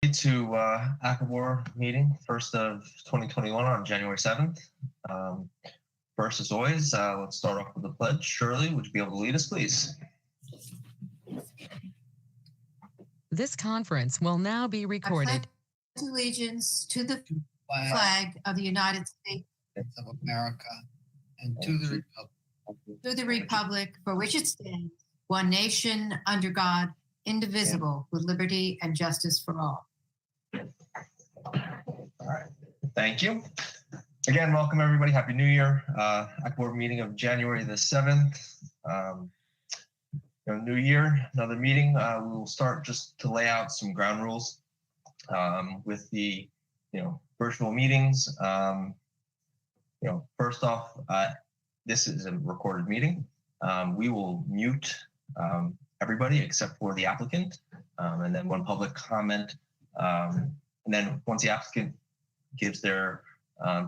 To ACABOR meeting, first of 2021 on January 7th. First, as always, let's start off with the pledge. Shirley, would you be able to lead us, please? This conference will now be recorded. I pledge allegiance to the flag of the United States of America and to the republic for which it stands, one nation, under God, indivisible, with liberty and justice for all. All right, thank you. Again, welcome everybody. Happy New Year. ACABOR meeting of January the 7th. New year, another meeting. We will start just to lay out some ground rules with the virtual meetings. First off, this is a recorded meeting. We will mute everybody except for the applicant, and then one public comment. And then once the applicant gives their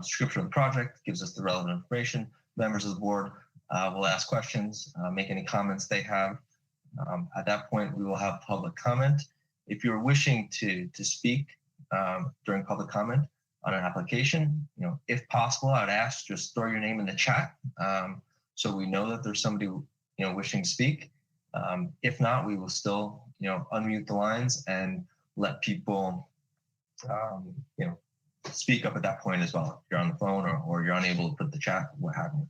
description of the project, gives us the relevant information, members of the board will ask questions, make any comments they have. At that point, we will have public comment. If you're wishing to speak during public comment on an application, if possible, I would ask just throw your name in the chat so we know that there's somebody wishing to speak. If not, we will still unmute the lines and let people speak up at that point as well. If you're on the phone or you're unable to put the chat, what have you.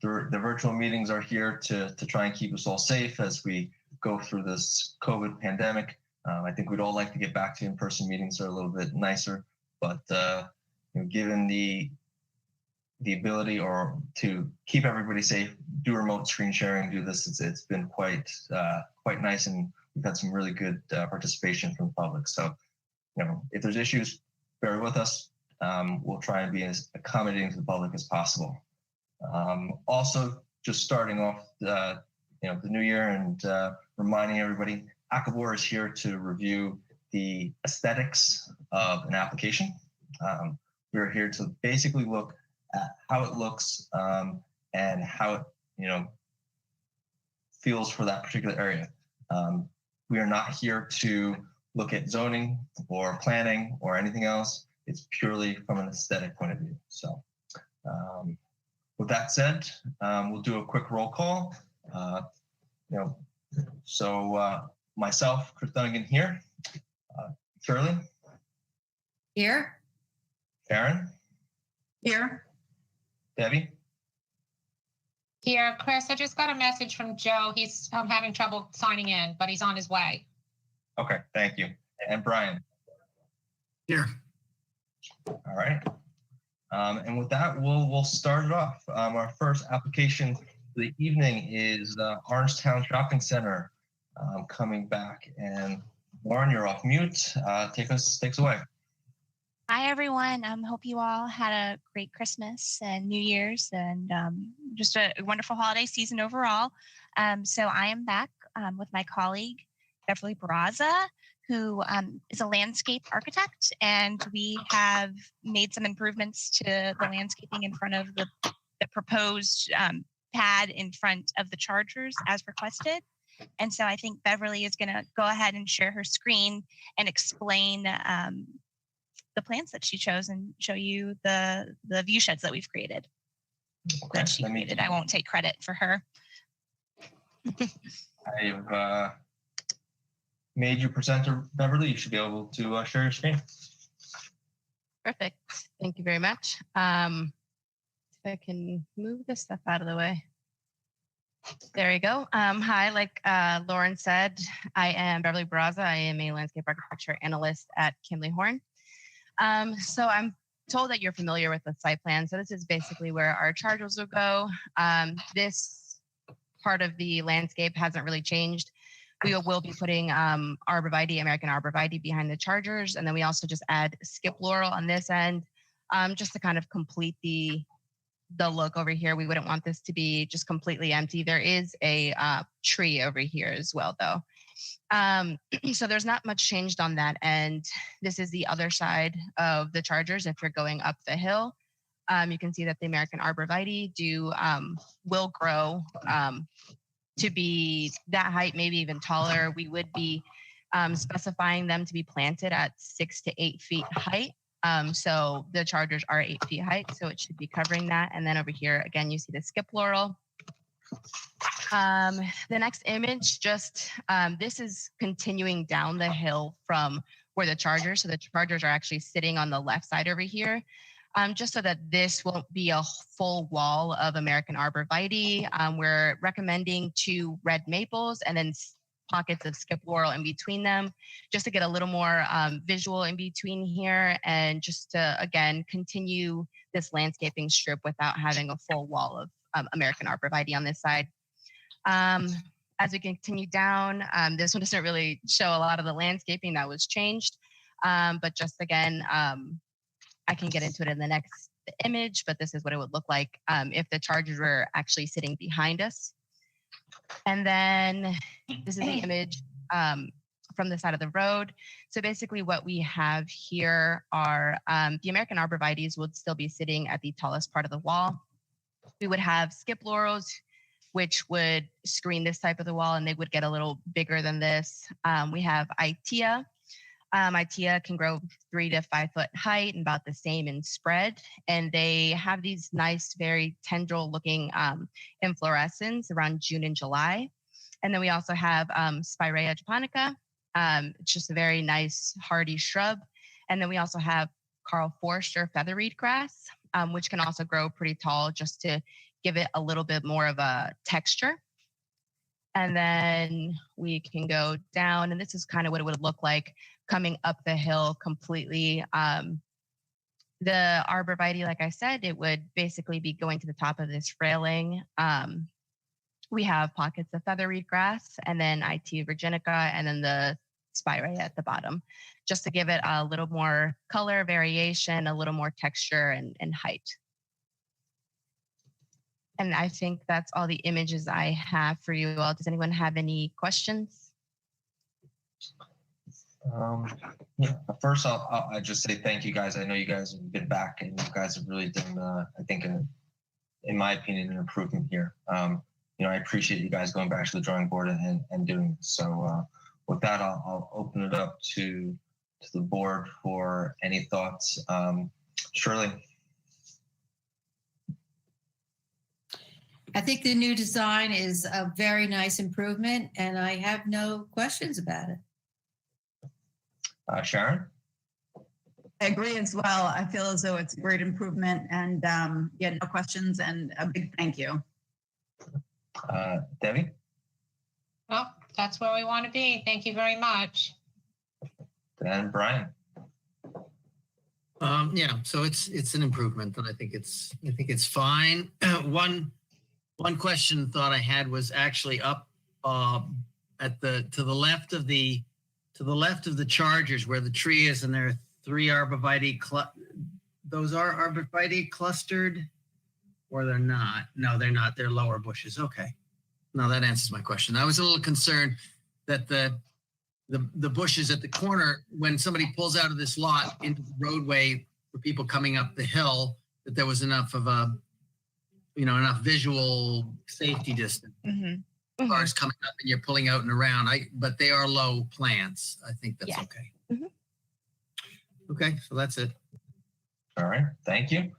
The virtual meetings are here to try and keep us all safe as we go through this COVID pandemic. I think we'd all like to get back to in-person meetings that are a little bit nicer, but given the ability or to keep everybody safe, do remote screen sharing, do this. It's been quite nice, and we've had some really good participation from the public. So, if there's issues, bear with us. We'll try and be as accommodating to the public as possible. Also, just starting off the new year and reminding everybody, ACABOR is here to review the aesthetics of an application. We're here to basically look at how it looks and how it feels for that particular area. We are not here to look at zoning or planning or anything else. It's purely from an aesthetic point of view. So with that said, we'll do a quick roll call. Myself, Chris Dunnigan here. Shirley? Here. Karen? Here. Debbie? Here, Chris, I just got a message from Joe. He's having trouble signing in, but he's on his way. Okay, thank you. And Brian? Here. All right. And with that, we'll start it off. Our first application for the evening is Orangetown Shopping Center coming back. And Lauren, you're off mute. Take us away. Hi, everyone. Hope you all had a great Christmas and New Year's and just a wonderful holiday season overall. So I am back with my colleague, Beverly Barraza, who is a landscape architect, and we have made some improvements to the landscaping in front of the proposed pad in front of the chargers as requested. And so I think Beverly is going to go ahead and share her screen and explain the plans that she chose and show you the view sheds that we've created. Okay, that she created. I won't take credit for her. I've made you presenter, Beverly. You should be able to share your screen. Perfect. Thank you very much. If I can move this stuff out of the way. There you go. Hi, like Lauren said, I am Beverly Barraza. I am a landscape architecture analyst at Kimley Horn. So I'm told that you're familiar with the site plan. So this is basically where our chargers will go. This part of the landscape hasn't really changed. We will be putting arborvitae, American arborvitae behind the chargers. And then we also just add skip laurel on this end, just to kind of complete the look over here. We wouldn't want this to be just completely empty. There is a tree over here as well, though. So there's not much changed on that end. This is the other side of the chargers. If you're going up the hill, you can see that the American arborvitae will grow to be that height, maybe even taller. We would be specifying them to be planted at 6 to 8 feet height. So the chargers are 8 feet height, so it should be covering that. And then over here, again, you see the skip laurel. The next image, this is continuing down the hill from where the chargers, so the chargers are actually sitting on the left side over here, just so that this won't be a full wall of American arborvitae. We're recommending 2 red maples and then pockets of skip laurel in between them, just to get a little more visual in between here, and just to, again, continue this landscaping strip without having a full wall of American arborvitae on this side. As we continue down, this one doesn't really show a lot of the landscaping that was changed, but just again, I can get into it in the next image, but this is what it would look like if the chargers were actually sitting behind us. And then this is the image from the side of the road. So basically what we have here are the American arborvitaes would still be sitting at the tallest part of the wall. We would have skip laurels, which would screen this type of the wall, and they would get a little bigger than this. We have Itea. Itea can grow 3 to 5 foot height and about the same in spread. And they have these nice, very tendril looking inflorescence around June and July. And then we also have Spirea japonica. It's just a very nice hardy shrub. And then we also have Karl Forster featherweed grass, which can also grow pretty tall just to give it a little bit more of a texture. And then we can go down, and this is kind of what it would look like coming up the hill completely. The arborvitae, like I said, it would basically be going to the top of this railing. We have pockets of featherweed grass, and then Itea virginica, and then the Spirea at the bottom, just to give it a little more color variation, a little more texture and height. And I think that's all the images I have for you all. Does anyone have any questions? Yeah. First, I'll just say thank you guys. I know you guys have been back, and you guys have really done, I think, in my opinion, an improvement here. I appreciate you guys going back to the drawing board and doing this. So with that, I'll open it up to the board for any thoughts. Shirley. I think the new design is a very nice improvement, and I have no questions about it. Sharon? I agree as well. I feel as though it's a great improvement, and no questions, and a big thank you. Debbie? Well, that's where we want to be. Thank you very much. And Brian? Yeah, so it's an improvement, and I think it's fine. One question thought I had was actually up to the left of the chargers where the tree is, and there are 3 arborvitae. Those are arborvitae clustered, or they're not? No, they're not. They're lower bushes. Okay. No, that answers my question. I was a little concerned that the bushes at the corner, when somebody pulls out of this lot into the roadway for people coming up the hill, that there was enough of enough visual safety distance. Mm-hmm. Cars coming up and you're pulling out and around. But they are low plants. I think that's okay. Mm-hmm. Okay, so that's it. All right, thank you.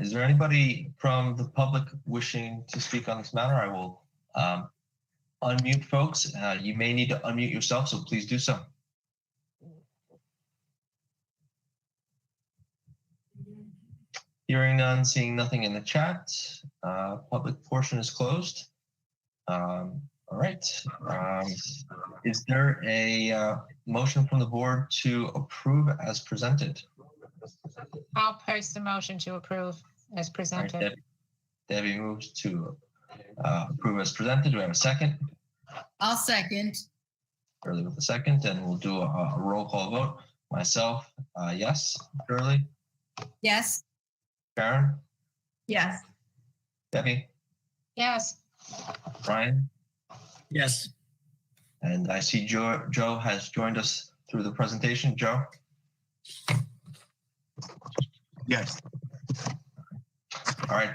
Is there anybody from the public wishing to speak on this matter? I will unmute folks. You may need to unmute yourself, so please do so. Hearing none, seeing nothing in the chat. Public portion is closed. All right. Is there a motion from the board to approve as presented? I'll post the motion to approve as presented. Right, Debbie moves to approve as presented. Do we have a second? I'll second. Shirley with a second, and we'll do a roll call vote. Myself, yes. Shirley? Yes. Sharon? Yes. Debbie? Yes. Brian? Yes. And I see Joe has joined us through the presentation. Joe? Yes. All right.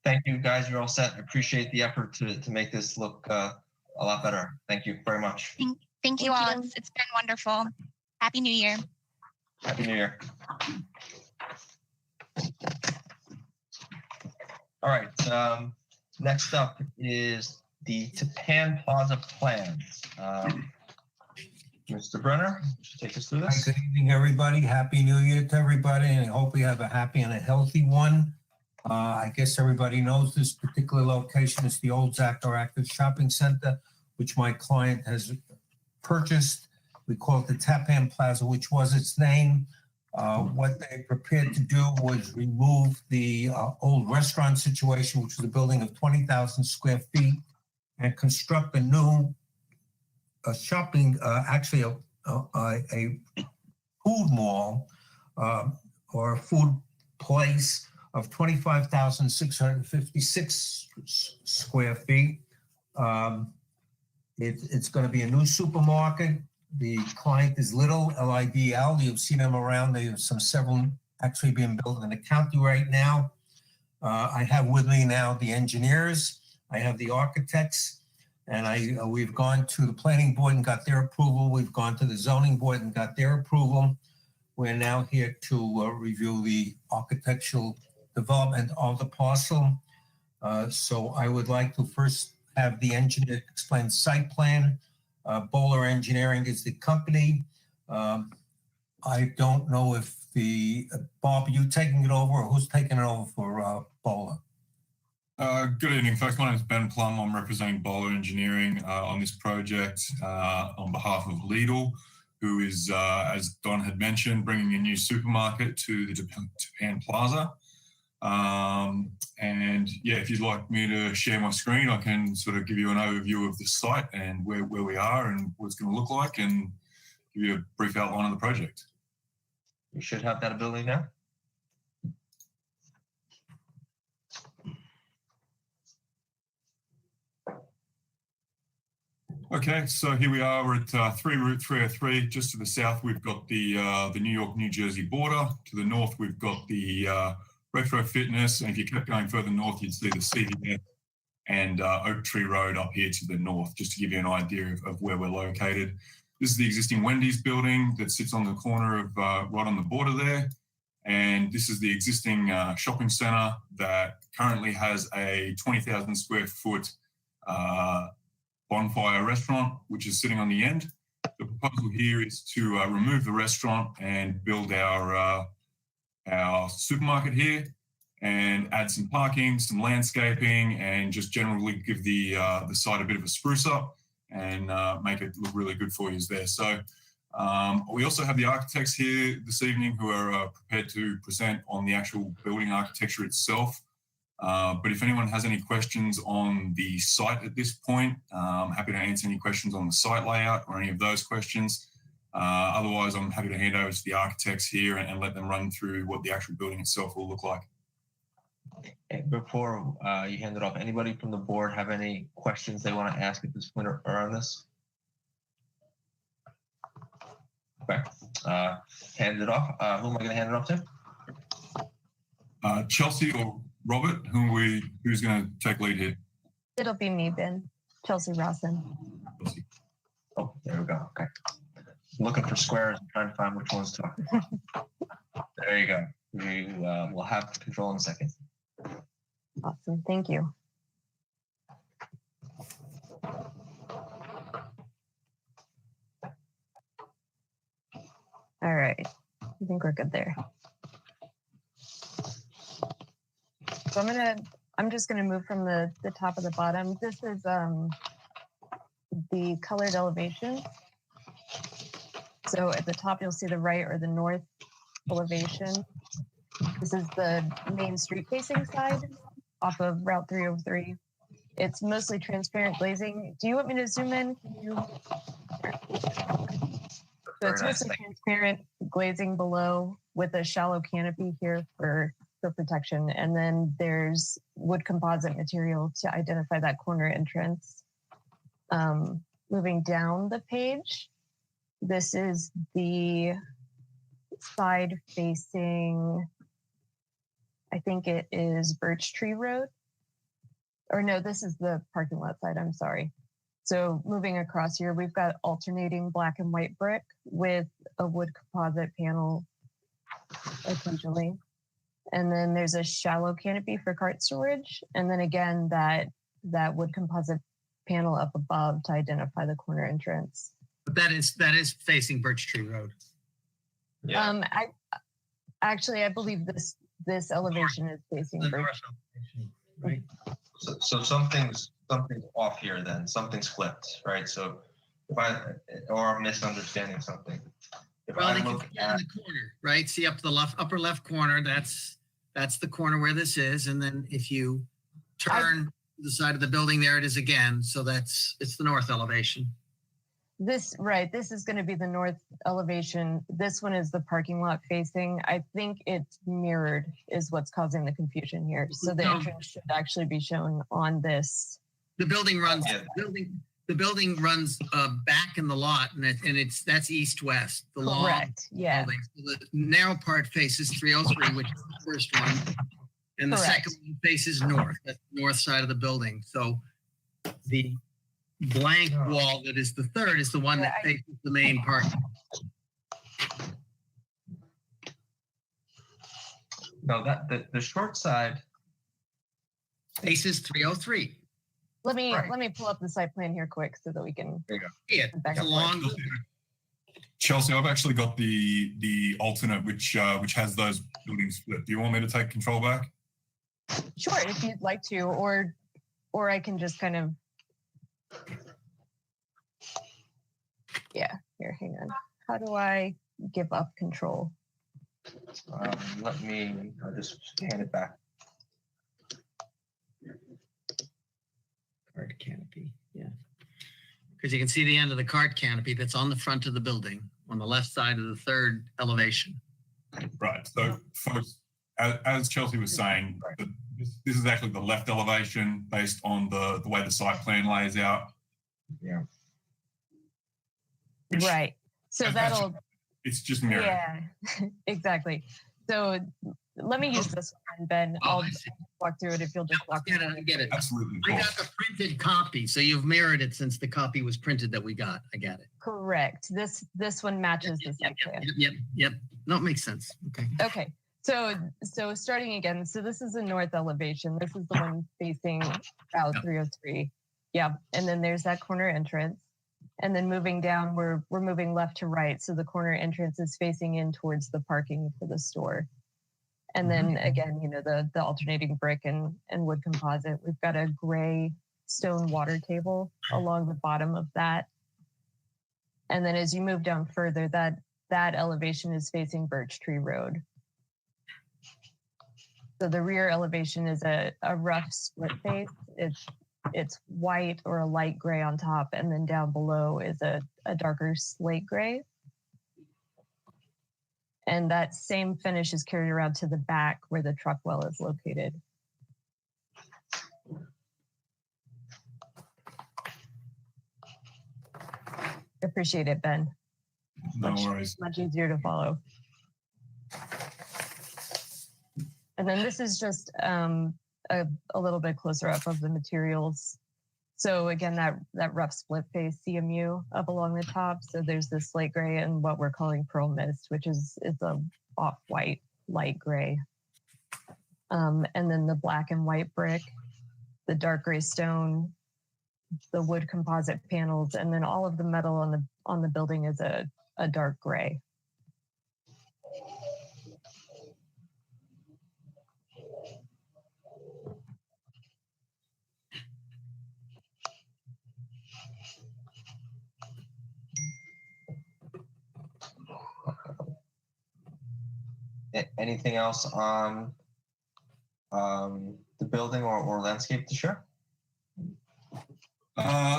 Thank you, guys. You're all set. I appreciate the effort to make this look a lot better. Thank you very much. Thank you all. It's been wonderful. Happy New Year. Happy New Year. All right. Next up is the Tappan Plaza plans. Mr. Brenner, take us through Hi, this. good evening, everybody. Happy New Year to everybody, and I hope we have a happy and a healthy one. I guess everybody knows this particular location is the old Zactor Active Shopping Center, which my client has purchased. We call it the Tappan Plaza, which was its name. What they prepared to do was remove the old restaurant situation, which was a building of 20,000 square feet, and construct a new shopping, actually a food mall or a food place of 25,656 square feet. It's going to be a new supermarket. The client is Lidl, L-I-D-L. You've seen them around. There's several actually being built in the county right now. I have with me now the engineers. I have the architects. And we've gone to the planning board and got their approval. We've gone to the zoning board and got their approval. We're now here to review the architectural development of the parcel. So I would like to first have the engineer explain the site plan. Bowler Engineering is the company. I don't know if Bob, are you taking it over or who's taking it over for Bowler? Good evening, folks. My name is Ben Plum. I'm representing Bowler Engineering on this project on behalf of Lidl, who is, as Don had mentioned, bringing a new supermarket to the Tappan Plaza. And yeah, if you'd like me to share my screen, I can sort of give you an overview of the site and where we are and what it's going to look like and give you a brief outline of the project. You should have that ability now. Okay, so here we are. We're at 3 Route 303. Just to the south, we've got the New York-New Jersey border. To the north, we've got the Retro Fitness. And if you kept going further north, you'd see the CVS and Oak Tree Road up here to the north, just to give you an idea of where we're located. This is the existing Wendy's building that sits on the corner of right on the border there. And this is the existing shopping center that currently has a 20,000 square foot bonfire restaurant, which is sitting on the end. The proposal here is to remove the restaurant and build our supermarket here and add some parking, some landscaping, and just generally give the site a bit of a spruce up and make it look really good for you there. So we also have the architects here this evening who are prepared to present on the actual building architecture itself. But if anyone has any questions on the site at this point, I'm happy to answer any questions on the site layout or any of those questions. Otherwise, I'm happy to hand over to the architects here and let them run through what the actual building itself will look like. And before you hand it off, anybody from the board have any questions they want to ask at this point or on this? Okay, hand it off. Who am I going to hand it off to? Chelsea or Robert, who's going to take lead here? It'll be me, Ben. Chelsea Rawson. Oh, there we go. Okay. I'm looking for squares and trying to find which one's talking. There you go. We will have control in a second. Awesome. Thank you. All right. I think we're good there. So I'm just gonna move from the top of the bottom. This is the colored elevation. So at the top, you'll see the right or the north elevation. This is the main street facing side off of Route 303. It's mostly transparent glazing. Do you want me to zoom in? So it's mostly transparent glazing below with a shallow canopy here for protection. And then there's wood composite material to identify that corner entrance. Moving down the page, this is the side facing, I think it is Birch Tree Road. Or no, this is the parking lot side, I'm sorry. So moving across here, we've got alternating black and white brick with a wood composite panel, essentially. And then there's a shallow canopy for cart storage. And then again, that wood composite panel up above to identify the corner entrance. But that is facing Birch Tree Road. Yeah. I believe this elevation is facing The Birch. north elevation, right? So something's off here then. Something's flipped, right? So or I'm misunderstanding something. If Well, I they can look see it at in the corner, right? See up the upper left corner, that's the corner where this is. And then if you turn to the side of the building, there it is again. So it's the north elevation. This is going to be the north elevation. This one is the parking lot facing. I think it's mirrored is what's causing the confusion here. So the No. entrance should actually be shown on this. The building runs. Yeah. The building runs back in the lot, and that's east-west. The long Correct. Yeah. building. So the narrow part faces 303, which is the first one, and the Correct. second one faces north. That's the north side of the building. So the blank wall that is the third is the one that faces the main parking. no, that the short side. Faces 303. Let me Right. pull up the site plan here quick so that we can. There you go. Yeah, Back it's a up. long. Chelsea, I've actually got the alternate which has those buildings split. Do you want me to take control back? Sure, if you'd like to, or I can just kind of. Yeah, here, hang on. How do I give up control? Let me just hand it back. Cart canopy, yeah. Because you can see the end of the cart canopy that's on the front of the building on the left side of the third elevation. Right. So, folks, as Chelsea was saying, this is actually the left elevation based on the way the site plan lays out. Yeah. Which- Right. So that'll. It's just mirrored. Yeah, exactly. So let me use this one, Ben. I'll I see. walk through it if you'll just walk I through get it. Absolutely. I got the printed copy, so you've mirrored it since the copy was printed that we got. I got it. Correct. This one matches the site plan. Yep. No, it makes sense. Okay. Okay. So starting again. So this is the north elevation. This is the one facing Route 303. Yeah. And then there's that corner entrance. And then moving down, we're moving left to right. So the corner entrance is facing in towards the parking for the store. And then again, the alternating brick and wood composite. We've got a gray stone water table along the bottom of that. And then as you move down further, that elevation is facing Birch Tree Road. So the rear elevation is a rough split face. It's white or a light gray on top, and then down below is a darker slate gray. And that same finish is carried around to the back where the truck well is located. Appreciate it, Ben. No worries. Much easier to follow. And then this is just a little bit closer up of the materials. So again, that rough split face CMU up along the top. So there's this slate gray and what we're calling pearl mist, which is a off-white light gray. And then the black and white brick, the dark gray stone, the wood composite panels, and then all of the metal on the building is a dark gray. Anything else on the building or landscape to share?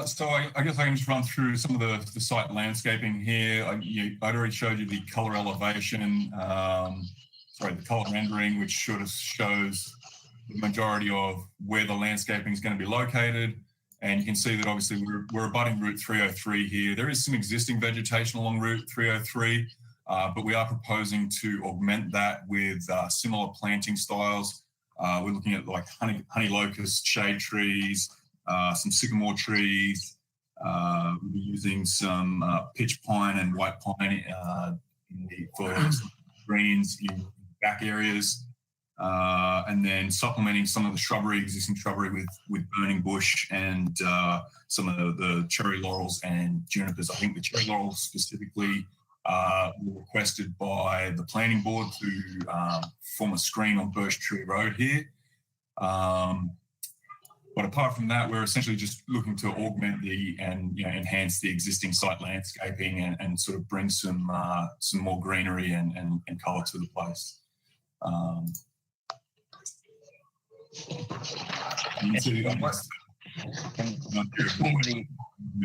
So I guess I can just run through some of the site landscaping here. I'd already showed you the color elevation, the color rendering, which sort of shows the majority of where the landscaping is going to be located. And you can see that obviously we're abutting Route 303 here. There is some existing vegetation along Route 303, but we are proposing to augment that with similar planting styles. We're looking at like honey locust, shade trees, some sycamore trees, We'll be using some pitch pine and white pine for greens in back areas, and then supplementing some of the existing shrubbery with burning bush and some of the cherry laurels and junipers. I think the cherry laurels specifically were requested by the planning board to form a screen on Birch Tree Road here. But apart from that, we're essentially just looking to augment and enhance the existing site landscaping and sort of bring some more greenery and colour to the place. The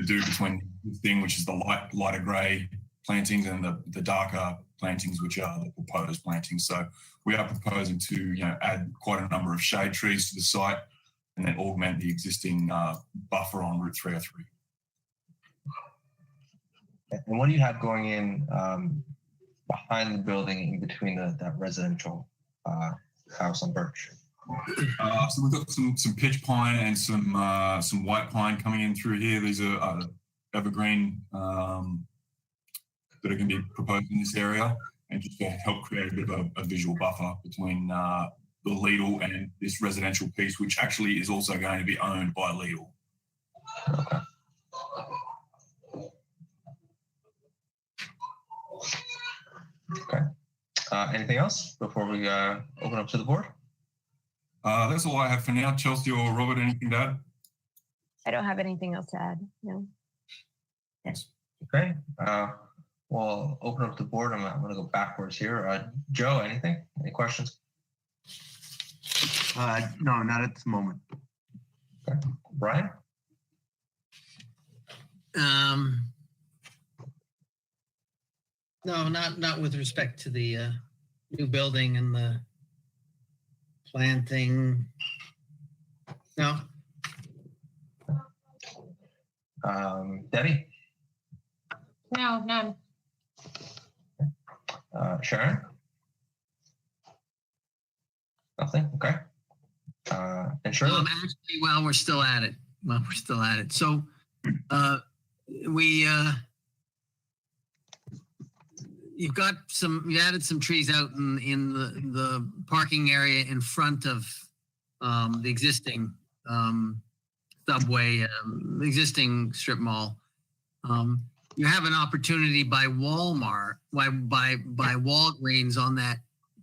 do between this thing, which is the lighter grey plantings, and the darker plantings, which are the proposed plantings. So we are proposing to add quite a number of shade trees to the site, and then augment the existing buffer on Route 303. And what do you have going in behind the building in between that residential house on Birch? So we've got some pitch pine and some white pine coming in through here. These are evergreen that are going to be proposed in this area, and just to help create a bit of a visual buffer between the Lidl and this residential piece, which actually is also going to be owned by Lidl. Okay. Anything else before we open up to the board? That's all I have for now. Chelsea or Robert, anything to add? I don't have anything else to add. No. Thanks. Okay. We'll open up the board. I'm going to go backwards here. Joe, anything? Any questions? No, not at this moment. Okay. Brian? No, not with respect to the new building and the planting. No. Debbie? No, none. Sharon? Nothing? Okay. And Shirley? Actually, while we're still at it. So you added some trees out in the parking area in front of the existing subway, existing strip mall. You have an opportunity by Walmart, by Walgreens on that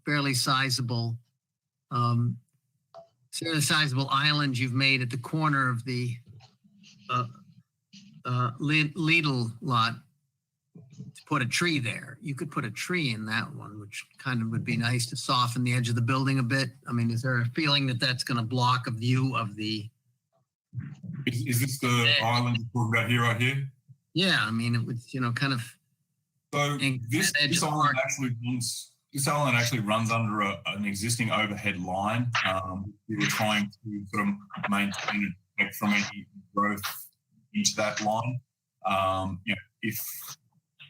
fairly sizable island you've made at the corner of the Lidl lot, to put a tree there. You could put a tree in that one, which kind of would be nice to soften the edge of the building a bit. I mean, is there a feeling that that's going to block a view of the... Is this the island you're talking about here, right here? Yeah, I mean, it would, kind of... So this island actually runs under an existing overhead line. We were trying to sort of maintain it from any growth into that line.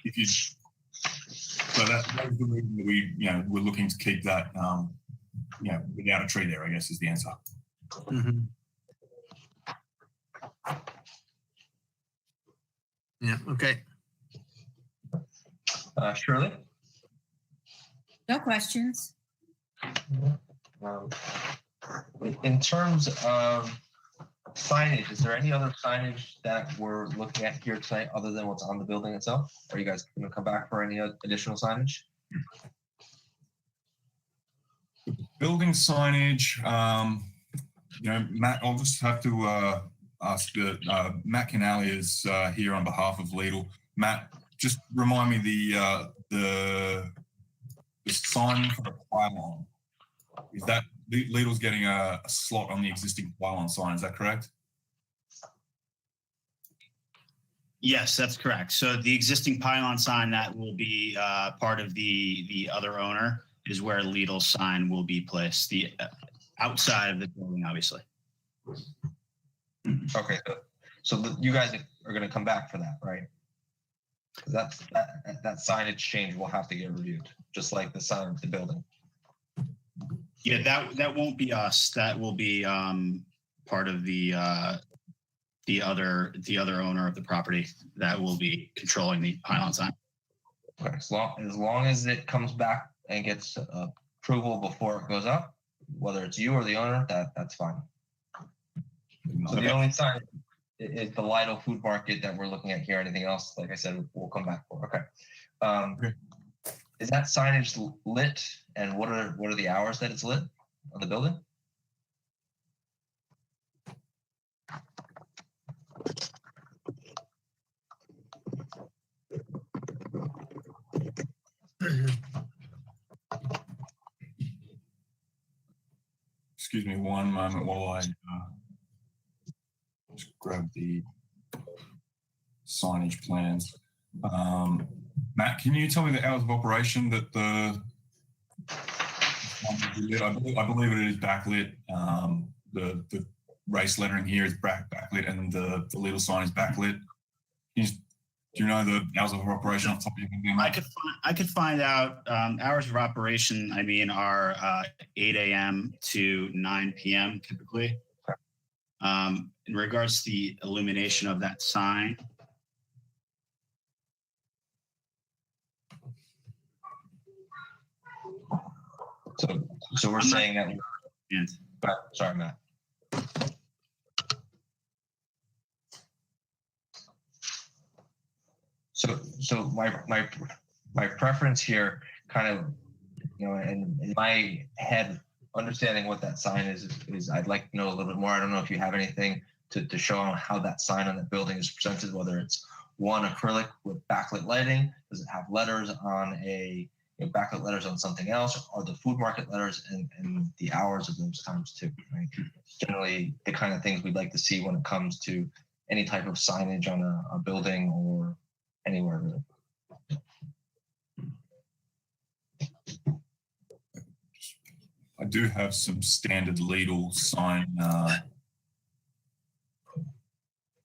If you, so that was the reason that we're looking to keep that, without a tree there, I guess, is the answer. Mm-hmm. Yeah. Okay. Shirley? No questions. In terms of signage, is there any other signage that we're looking at here tonight other than what's on the building itself? Are you guys going to come back for any additional signage? Building signage, Matt, I'll just have to ask Matt Canali is here on behalf of Lidl. Matt, just remind me the sign for the pylon. Is that Lidl's getting a slot on the existing pylon sign? Is that correct? Yes, that's correct. So the existing pylon sign that will be part of the other owner is where Lidl's sign will be placed. The outside of the building, obviously. Okay, so you guys are going to come back for that, right? That signage change will have to get reviewed, just like the sign of the building. Yeah, that won't be us. That will be part of the the other owner of the property that will be controlling the pylon sign. Okay, as long as it comes back and gets approval before it goes up, whether it's you or the owner, that's fine. So the only sign is the Lidl food market that we're looking at here. Anything else, like I said, we'll come back for. Okay. Is that signage lit, and what are the hours that it's lit on the building? Excuse me one moment while I just grab the signage plans. Matt, can you tell me the hours of operation that the I believe it is backlit. The race lettering here is backlit, and the little sign is backlit. Do you know the hours of operation off the top of your head? I could find out. Hours of operation, I mean, are 8 a.m. to 9 p.m. typically. In regards to the illumination of that sign, so we're saying that. Sorry, Matt. So my preference here, kind of, in my head, understanding what that sign is I'd like to know a little bit more. I don't know if you have anything to show on how that sign on the building is presented, whether it's one acrylic with backlit lighting, does it have letters on backlit letters on something else, or the food market letters and the hours of those times too, right? Generally the kind of things we'd like to see when it comes to any type of signage on a building or anywhere really. I do have some standard Lidl sign.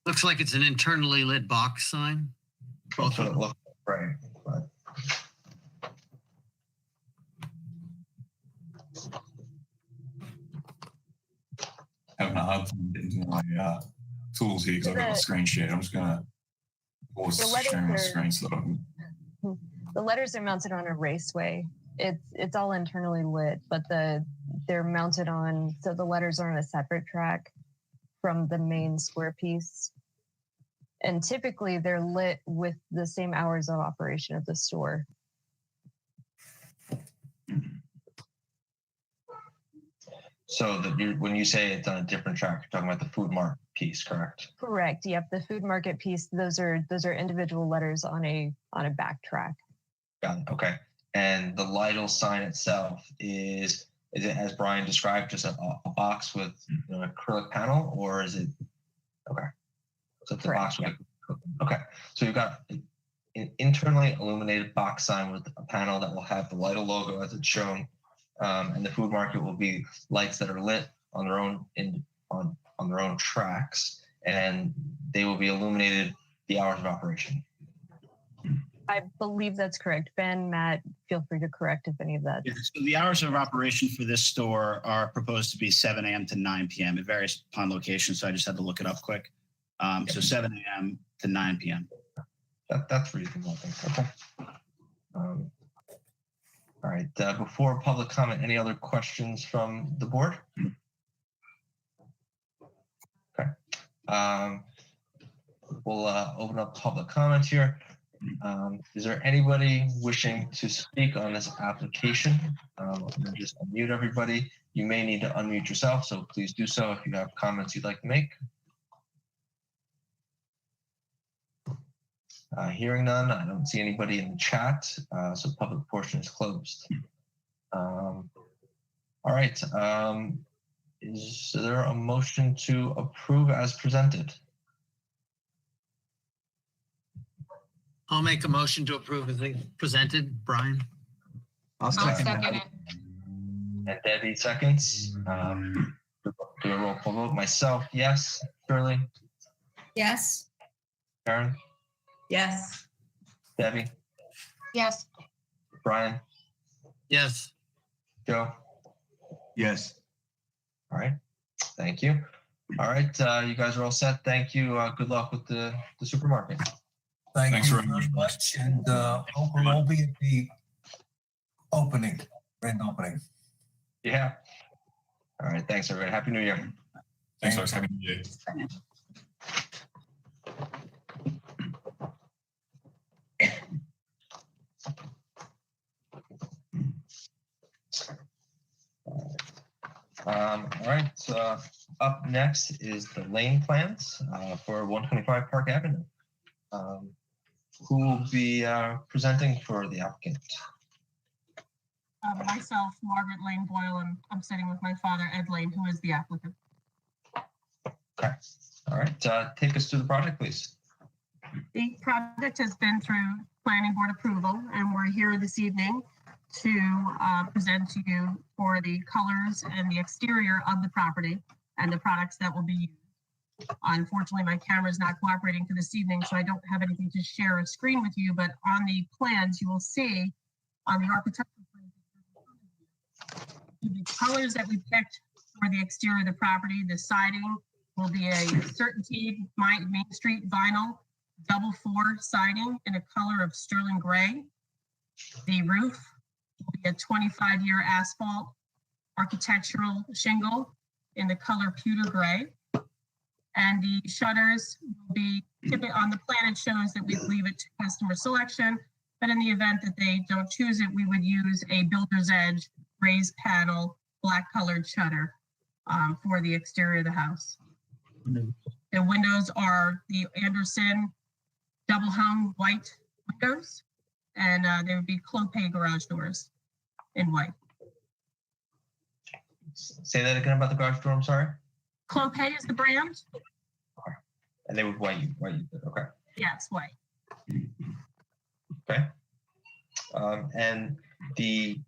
Looks like it's an internally lit box sign. Both of them look right. But having a hard time getting to my tools here because I've got my screen shared. I'm just gonna pause sharing my screen so that I can. The letters are mounted on a raceway. It's all internally lit, but they're mounted on, so the letters are on a separate track from the main square piece. And typically they're lit with the same hours of operation of the store. so when you say it's on a different track, you're talking about the food market piece, correct? Correct. Yep. The food market piece, those are individual letters on a back track. Got it. Okay. And the Lidl sign itself is it, as Brian described, just a box with an acrylic panel, or is it? Okay. So it's a box with. Okay. So you've got an internally illuminated box sign with a panel that will have the Lidl logo as it's shown, and the food market will be lights that are lit on their own on their own tracks, and they will be illuminated the hours of operation. I believe that's correct. Ben, Matt, feel free to correct if any of that. Yeah, so the hours of operation for this store are proposed to be 7 a.m. to 9 p.m. It varies upon location, so I just had to look it up quick. So 7 a.m. to 9 p.m. That's reasonable, I think. Okay. All right. Before public comment, any other questions from the board? Okay. We'll open up public comment here. Is there anybody wishing to speak on this application? I'm going to just unmute everybody. You may need to unmute yourself, so please do so if you have comments you'd like to make. Hearing none, I don't see anybody in the chat, so public portion is closed. All right. Is there a motion to approve as presented? I'll make a motion to approve as presented. Brian? I'll second it. And Debbie seconds. Do a roll call vote. Myself, yes. Shirley? Yes. Karen? Yes. Debbie? Yes. Brian? Yes. Joe? Yes. All right. Thank you. All right, you guys are all set. Thank you. Good luck with the supermarket. Thanks Thanks very very much. And hope we'll all be at the opening, grand opening. Yeah. All right. Thanks, everybody. Happy New Year. Thanks, folks. Happy New Year. All right. Up next is the lane plans for 125 Park Avenue. Who will be presenting for the applicant? Myself, Margaret Lane Boyle, and I'm sitting with my father, Ed Lane, who is the applicant. Okay. All right. Take us through the project, please. The project has been through planning board approval, and we're here this evening to present to you for the colors and the exterior of the property and the products that will be used. Unfortunately, my camera is not cooperating for this evening, so I don't have anything to share a screen with you, but on the plans, you will see on the architectural plans, the colors that we picked for the exterior of the property. The siding will be a Certainty Main Street vinyl double 4 siding in a color of sterling gray. The roof will be a 25-year asphalt architectural shingle in the color pewter gray. And the shutters will be typically on the plan. It shows that we leave it to customer selection, but in the event that they don't choose it, we would use a builder's edge raised panel black colored shutter for the exterior of the house. The windows are the Anderson double hung white windows, and there would be Clopay garage doors in white. Say that again about the garage door. I'm sorry. Clopay is the brand. Okay. And they would white. Okay. Yes, white. Okay. And the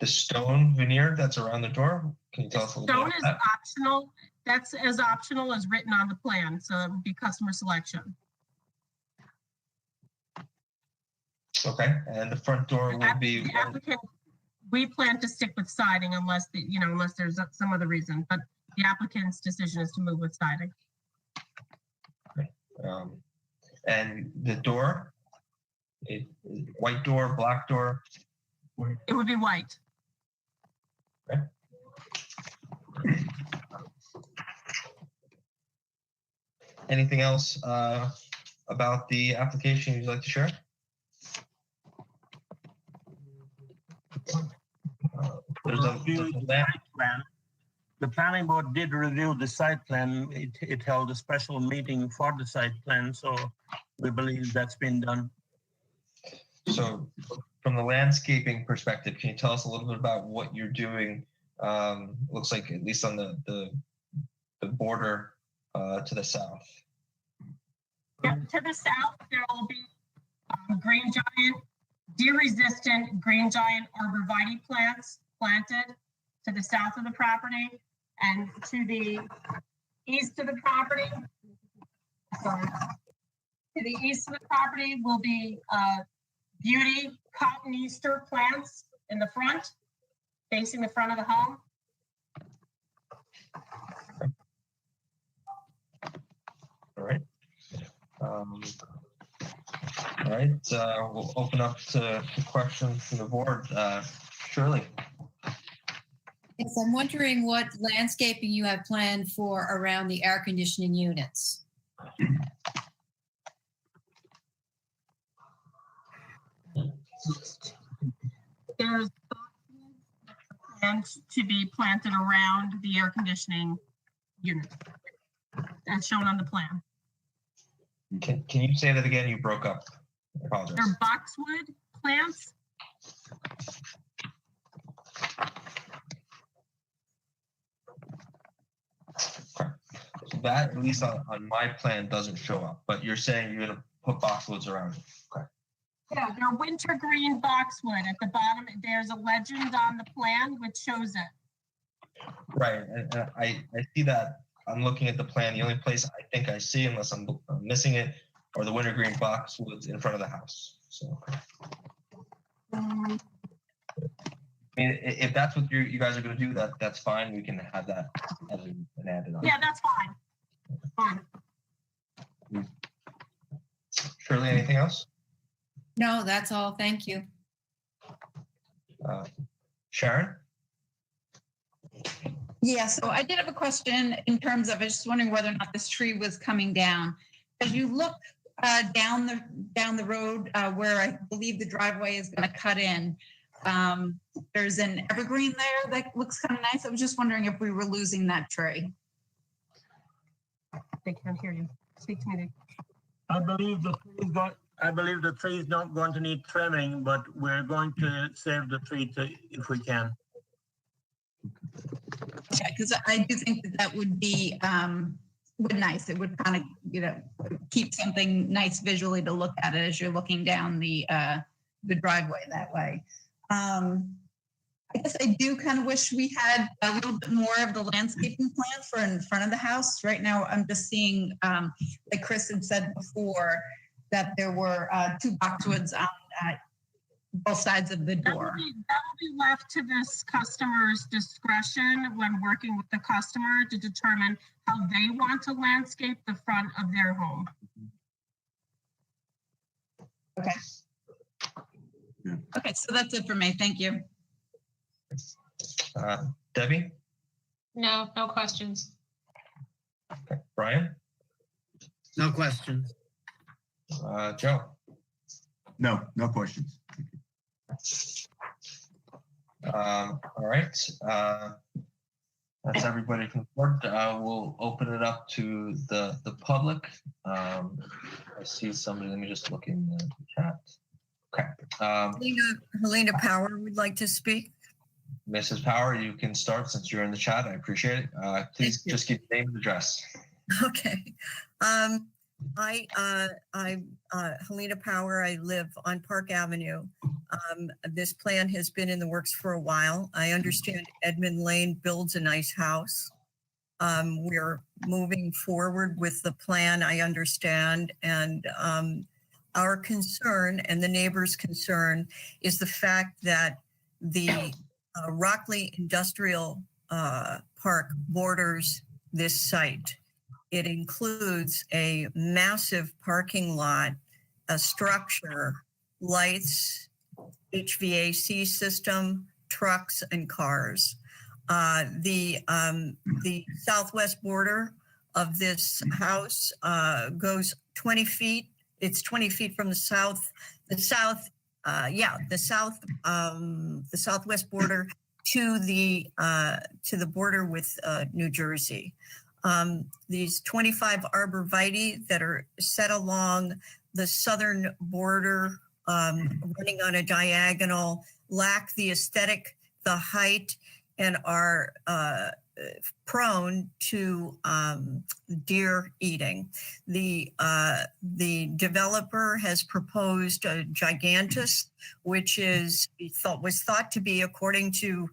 stone veneer that's around the door. Can you tell us a little Stone bit is about that? optional. That's as optional as written on the plan, so it would be customer selection. Okay. And the front door will be. The applicant, we plan to stick with siding unless unless there's some other reason, but the applicant's decision is to move with siding. And the door, white door, black door. It would be white. Okay. Anything else about the application you'd like to share? The planning board did review the site plan. It held a special meeting for the site plan, so we believe that's been done. So from the landscaping perspective, can you tell us a little bit about what you're doing? Looks like at least on the border to the south. Yeah, to the south, there will be green giant, deer-resistant green giant arborvitae plants planted to the south of the property, and to the east of the property. Sorry. To the east of the property will be beauty cotton Easter plants in the front, facing the front of the home. All right. All right. We'll open up to questions from the board. Shirley. Yes, I'm wondering what landscaping you have planned for around the air conditioning units. There's plans to be planted around the air conditioning unit, as shown on the plan. Can you say that again? You broke up. I apologize. They're boxwood plants. Okay. So that, at least on my plan, doesn't show up, but you're saying you're going to put boxwoods around it. Okay. Yeah, they're wintergreen boxwood. At the bottom, there's a legend on the plan which shows it. Right. And I see that. I'm looking at the plan. The only place I think I see, unless I'm missing it, are the wintergreen boxwoods in front of the house. So, I mean, if that's what you guys are going to do, that's fine. We can have that added on. Yeah, that's fine. fine. Shirley, anything else? No, that's all. Thank you. Sharon? Yeah, so I did have a question in terms of, I was just wondering whether or not this tree was coming down. As you look down the road where I believe the driveway is going to cut in, there's an evergreen there that looks kind of nice. I was just wondering if we were losing that tree. They can't hear you. Speak to me. I believe the tree is not going to need trimming, but we're going to save the tree if we can. Yeah, because I do think that would be nice. It would kind of, keep something nice visually to look at it as you're looking down the driveway that way. I guess I do kind of wish we had a little bit more of the landscaping plan for in front of the house. Right now, I'm just seeing, like Chris had said before, that there were 2 boxwoods on both sides of the door. That will be left to this customer's discretion when working with the customer to determine how they want to landscape the front of their home. Okay. Okay, so that's it for me. Thank you. Debbie? No questions. Okay. Brian? No questions. Joe? No questions. All right. That's everybody from the board. We'll open it up to the public. I see somebody. Let me just look in the chat. Okay. Helena Power would like to speak. Mrs. Power, you can start since you're in the chat. I appreciate it. Please just give your name and address. Okay. Helena Power, I live on Park Avenue. This plan has been in the works for a while. I understand Edmund Lane builds a nice house. We're moving forward with the plan, I understand. And our concern and the neighbors' concern is the fact that the Rockley Industrial Park borders this site. It includes a massive parking lot, a structure, lights, HVAC system, trucks, and cars. The southwest border of this house goes 20 feet. It's 20 feet from the southwest border to the border with New Jersey. These 25 arborvitae that are set along the southern border, running on a diagonal, lack the aesthetic, the height, and are prone to deer eating. The developer has proposed a gigantus, which was thought to be, according to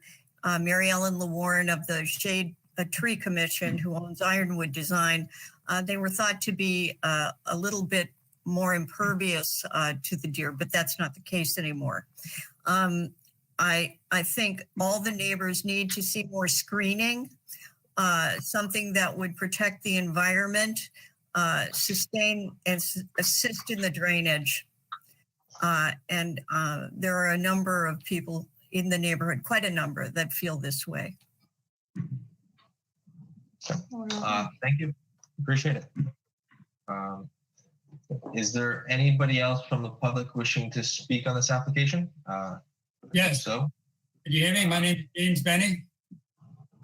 Mary Ellen LeWarn of the Shade Tree Commission, who owns Ironwood Design, they were thought to be a little bit more impervious to the deer, but that's not the case anymore. I think all the neighbors need to see more screening, something that would protect the environment, sustain and assist in the drainage. And there are a number of people in the neighborhood, quite a number, that feel this way. Thank you. Appreciate it. Is there anybody else from the public wishing to speak on this application? Yes. So, can you hear me? My name is James Benny.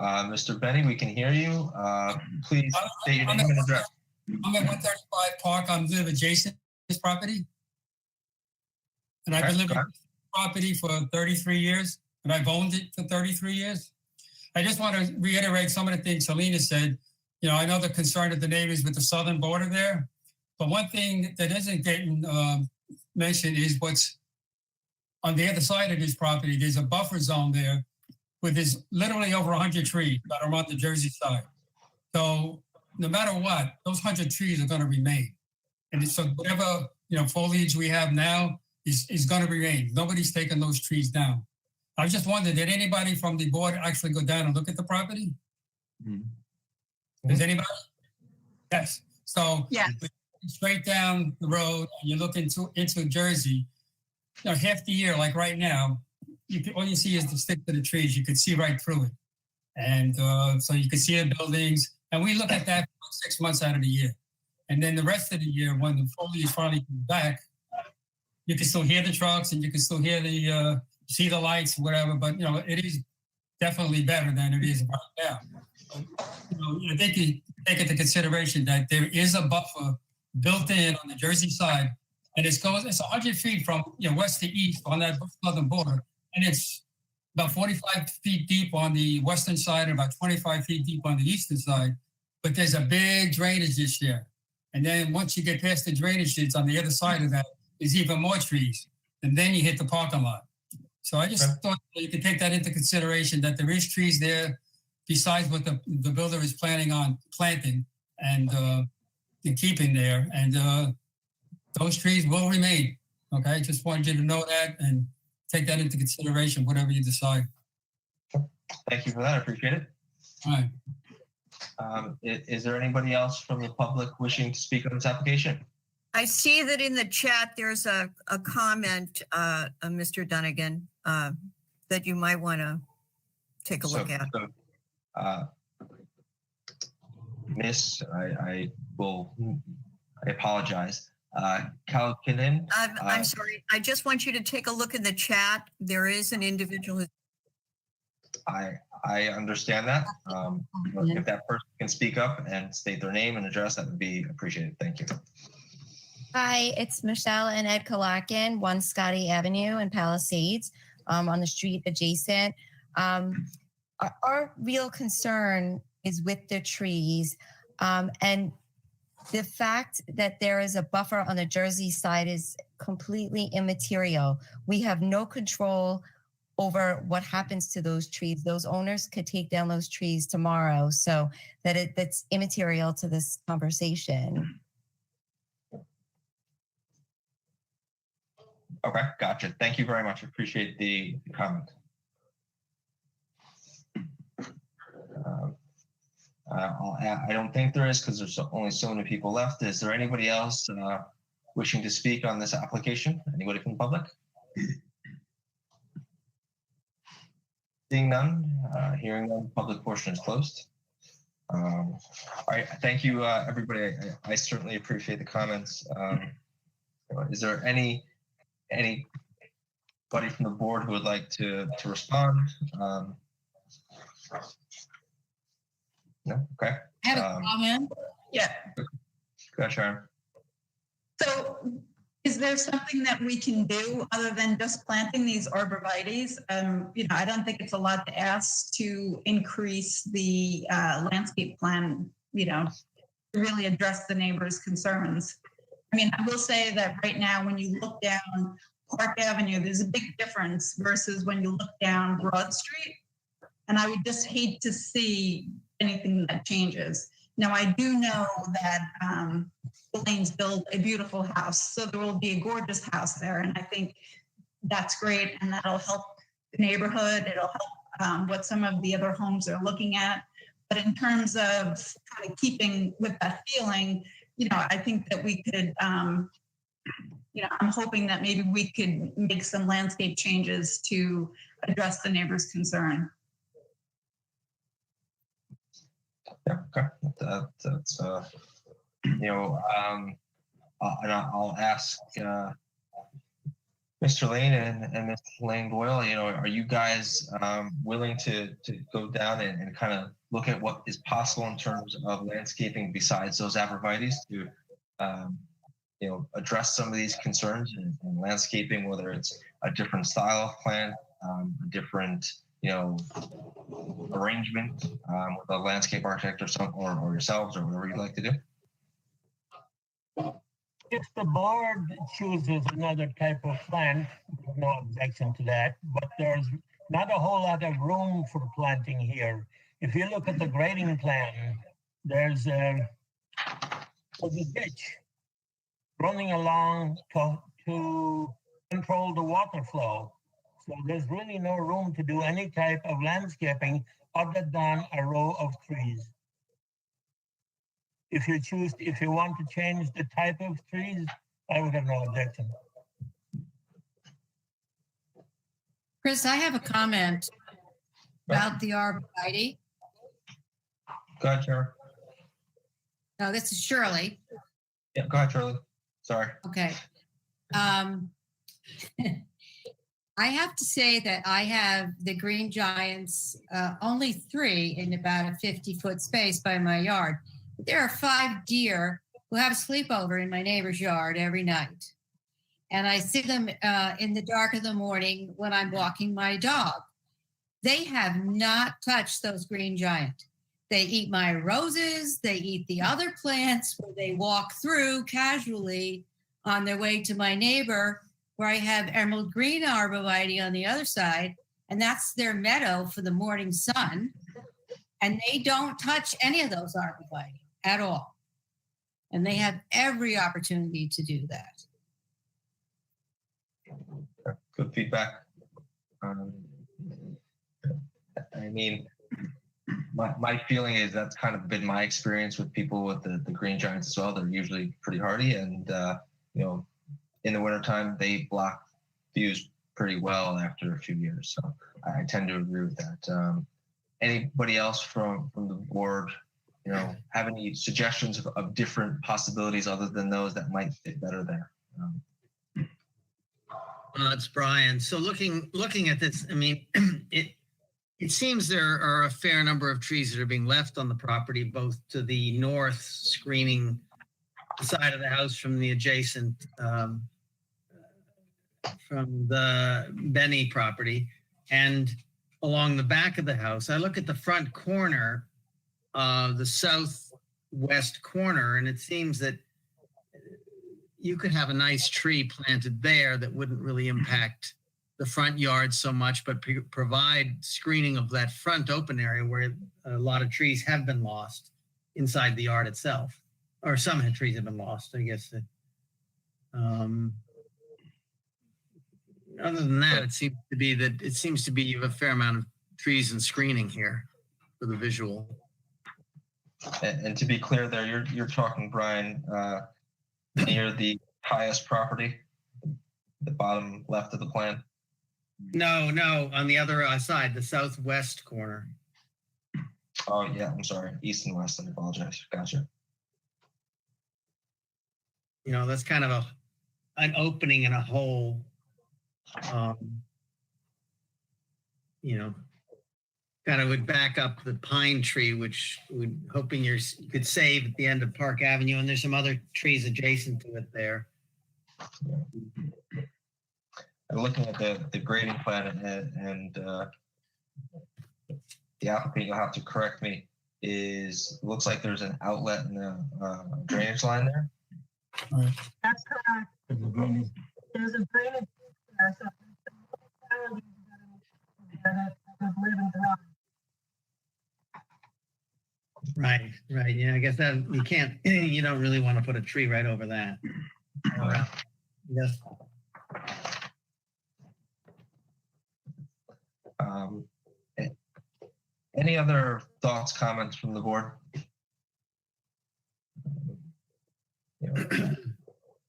Mr. Benny, we can hear you. Please state your name and address. I'm at 135 Park. I'm live adjacent to this property. And I've been living on this property for 33 years, and I've owned it for 33 years. I just want to reiterate some of the things Helena said. You know, I know the concern of the neighbors with the southern border there, but one thing that isn't getting mentioned is what's on the other side of this property. There's a buffer zone there where there's literally over 100 trees that are on the Jersey side. So no matter what, those 100 trees are going to remain. And so whatever, foliage we have now is going to remain. Nobody's taking those trees down. I just wondered, did anybody from the board actually go down and look at the property? Mm-hmm. Does anybody? Yes. So Yeah. straight down the road, you look into Jersey. You know, half the year, like right now, all you see is the stick of the trees. You could see right through it, and so you could see the buildings. And we look at that for 6 months out of the year, and then the rest of the year, when the foliage finally comes back, you can still hear the trucks and you can still hear the see the lights, whatever. But you know, it is definitely better than it is right now. You know, I think you take into consideration that there is a buffer built in on the Jersey side, and it's 100 feet from west to east on that southern border, and it's about 45 feet deep on the western side and about 25 feet deep on the eastern side. But there's a big drainage ditch there, and then once you get past the drainage ditch on the other side of that, there's even more trees, and then you hit the parking lot. So I just thought you could take that into consideration, that there is trees there besides what the builder is planning on planting and keeping there. And those trees will remain. Okay, just wanted you to know that and take that into consideration, whatever you decide. Thank you for that. I appreciate it. All right. Is there anybody else from the public wishing to speak on this application? I see that in the chat, there's a comment, Mr. Dunnigan, that you might want to take a look at. Miss, I apologize. Kalkinen. I'm sorry. I just want you to take a look in the chat. There is an individual. I understand that. If that person can speak up and state their name and address, that would be appreciated. Thank you. Hi, it's Michelle and Ed Kalakin, 1 Scotty Avenue in Palisades, on the street adjacent. Our real concern is with the trees, and the fact that there is a buffer on the Jersey side is completely immaterial. We have no control over what happens to those trees. Those owners could take down those trees tomorrow, so that's immaterial to this conversation. Okay, gotcha. Thank you very much. Appreciate the comment. I don't think there is, because there's only so many people left. Is there anybody else wishing to speak on this application? Anybody from the public? Seeing none, hearing none, public portion is closed. All right, thank you, everybody. I certainly appreciate the comments. Is there anybody from the board who would like to respond? No? Okay. I have a comment. Yeah. Go ahead, Sharon. So is there something that we can do other than just planting these arborvitaes? I don't think it's a lot to ask to increase the landscape plan, to really address the neighbors' concerns. I mean, I will say that right now, when you look down Park Avenue, there's a big difference versus when you look down Broad Street. And I would just hate to see anything that changes. Now, I do know that Lane's built a beautiful house, so there will be a gorgeous house there. And I think that's great. And that'll help the neighborhood. It'll help what some of the other homes are looking at. But in terms of kind of keeping with that feeling, I think that we could, I'm hoping that maybe we could make some landscape changes to address the neighbor's concern. Yeah, okay. That's and I'll ask Mr. Lane and Ms. Lane Boyle, are you guys willing to go down and kind of look at what is possible in terms of landscaping besides those arborvitaes to address some of these concerns in landscaping, whether it's a different style of plant, a different arrangement with a landscape architect or yourselves, or whatever you'd like to do? If the board chooses another type of plant, no objection to that, but there's not a whole lot of room for planting here. If you look at the grading plan, there's a ditch running along to control the water flow. So there's really no room to do any type of landscaping other than a row of trees. if you want to change the type of trees, I would have no objection. Chris, I have a comment about the arborvitae. Go ahead, Chair. No, this is Shirley. Yeah, go ahead, Charlie. Sorry. Okay. I have to say that I have the green giants, only 3 in about a 50-foot space by my yard. There are 5 deer who have a sleepover in my neighbor's yard every night. And I see them in the dark of the morning when I'm walking my dog. They have not touched those green giant. They eat my roses. They eat the other plants where they walk through casually on their way to my neighbor, where I have emerald green arborvitae on the other side, and that's their meadow for the morning sun. And they don't touch any of those arborvitae at all. And they have every opportunity to do that. Good feedback. I mean, my feeling is that's kind of been my experience with people with the green giants as well. They're usually pretty hardy, and you know, in the wintertime, they block views pretty well after a few years. So I tend to agree with that. Anybody else from the board, you know, have any suggestions of different possibilities other than those that might fit better there? It's Brian. So looking at this, I mean, it seems there are a fair number of trees that are being left on the property, both to the north, screening the side of the house from the adjacent, from the Benny property, and along the back of the house. I look at the front corner, the southwest corner, and it seems that you could have a nice tree planted there that wouldn't really impact the front yard so much, but provide screening of that front open area where a lot of trees have been lost inside the yard itself, or some trees have been lost, I guess. Other than that, it seems to be a fair amount of trees and screening here for the visual. And to be clear, there you're talking, Brian, near the highest property, the bottom left of the plan. No, on the other side, the southwest corner. Oh yeah, I'm sorry, east and west. I apologize. Gotcha. You know, that's kind of an opening in a hole. You know, kind of would back up the pine tree, which hoping you could save at the end of Park Avenue, and there's some other trees adjacent to it there. I'm looking at the grading plan, and the applicant, you'll have to correct me, looks like there's an outlet and a drainage line there. That's correct. There's a drainage there, so Right. Yeah, I guess that you don't really want to put a tree right over that. Yes. Any other thoughts, comments from the board?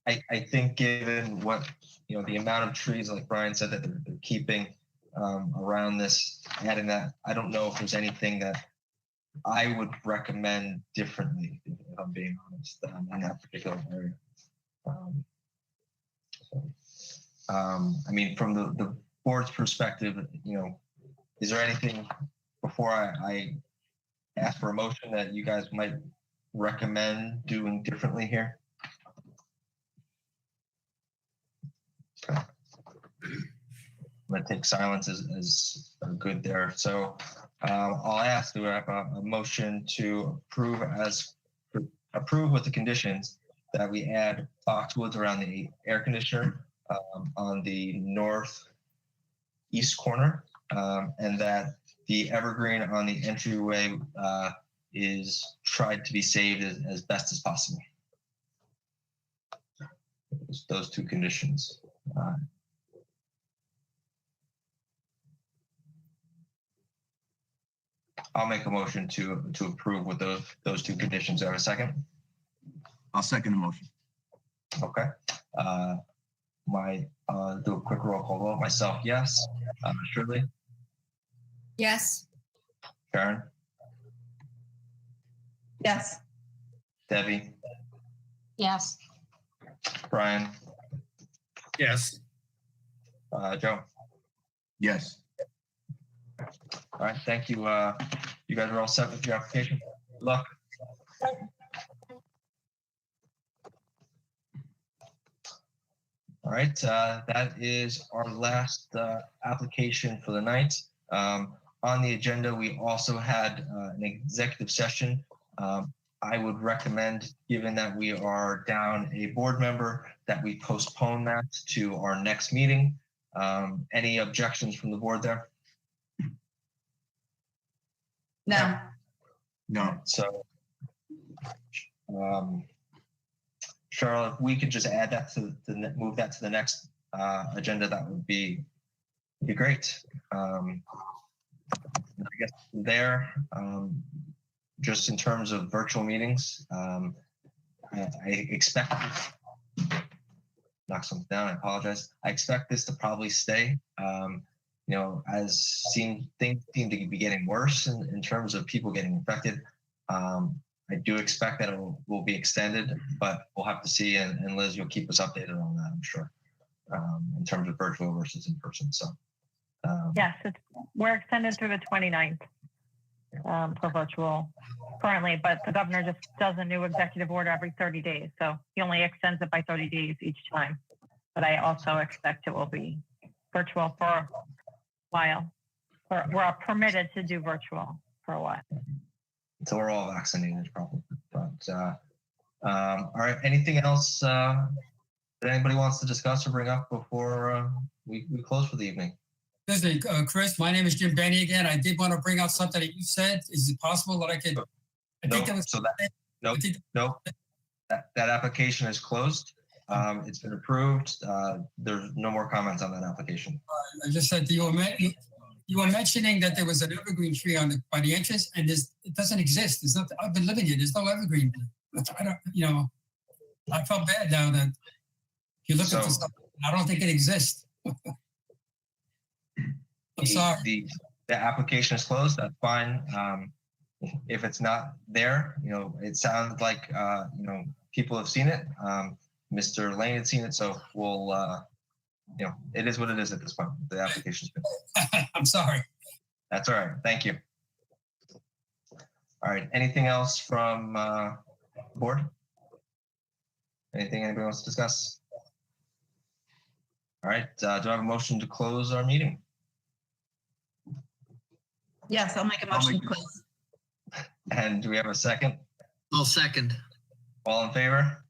I think given what, the amount of trees, like Brian said, that they're keeping around this, adding that, I don't know if there's anything that I would recommend differently, if I'm being honest, in that particular area. I mean, from the board's perspective, is there anything before I ask for a motion that you guys might recommend doing differently here? Okay. I'm going to take silence as good there. So I'll ask, do I have a motion to approve with the conditions that we add boxwoods around the air conditioner on the northeast corner, and that the evergreen on the entryway is tried to be saved as best as possible. Those two conditions. I'll make a motion to approve with those two conditions. Do I have a second? I'll second the motion. Okay. Do a quick roll call vote. Myself, yes. Shirley, Yes. Sharon, Yes. Debbie, Yes. Brian, Yes. Joe. Yes. All right, thank you. You guys are all set with your application. Good luck. All right, that is our last application for the night. On the agenda, we also had an executive session. I would recommend, given that we are down a board member, that we postpone that to our next meeting. Any objections from the board there? No. No. So, Cheryl, if we could just add that to move that to the next agenda, that would be great. I guess there, just in terms of virtual meetings, I expect, knock something down, I apologize. I expect this to probably stay. As things seem to be getting worse in terms of people getting infected. I do expect that it will be extended, but we'll have to see. And Liz, you'll keep us updated on that, I'm sure, in terms of virtual versus in person. So, yes, we're extended through the 29th for virtual currently, but the governor just does a new executive order every 30 days. So he only extends it by 30 days each time. But I also expect it will be virtual for a while. We're permitted to do virtual for a while. So we're all vaccinated, probably. But all right, anything else that anybody wants to discuss or bring up before we close for the evening? Listen, Chris, my name is Jim Benny again. I did want to bring up something that you said. Is it possible that I could? That application is closed. It's been approved. There's no more comments on that application. I just said you were mentioning that there was an evergreen tree by the entrance, and it doesn't exist. There's not. I've been living here. There's no evergreen. I don't. I felt bad now that you look at this stuff. I don't think it exists. I'm sorry. The application is closed. That's fine. If it's not there, it sounds like people have seen it. Mr. Lane had seen it, so we'll. It is what it is at this point. The application's been. I'm sorry. That's all right. Thank you. All right. Anything else from the board? Anything anybody wants to discuss? All right. Do I have a motion to close our meeting? Yes, I'll make a motion to close. And do we have a second? I'll second. All in favor?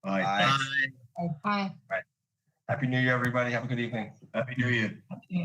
Aye. Bye. All right. Happy New Year, everybody. Have a good evening. Happy New Year.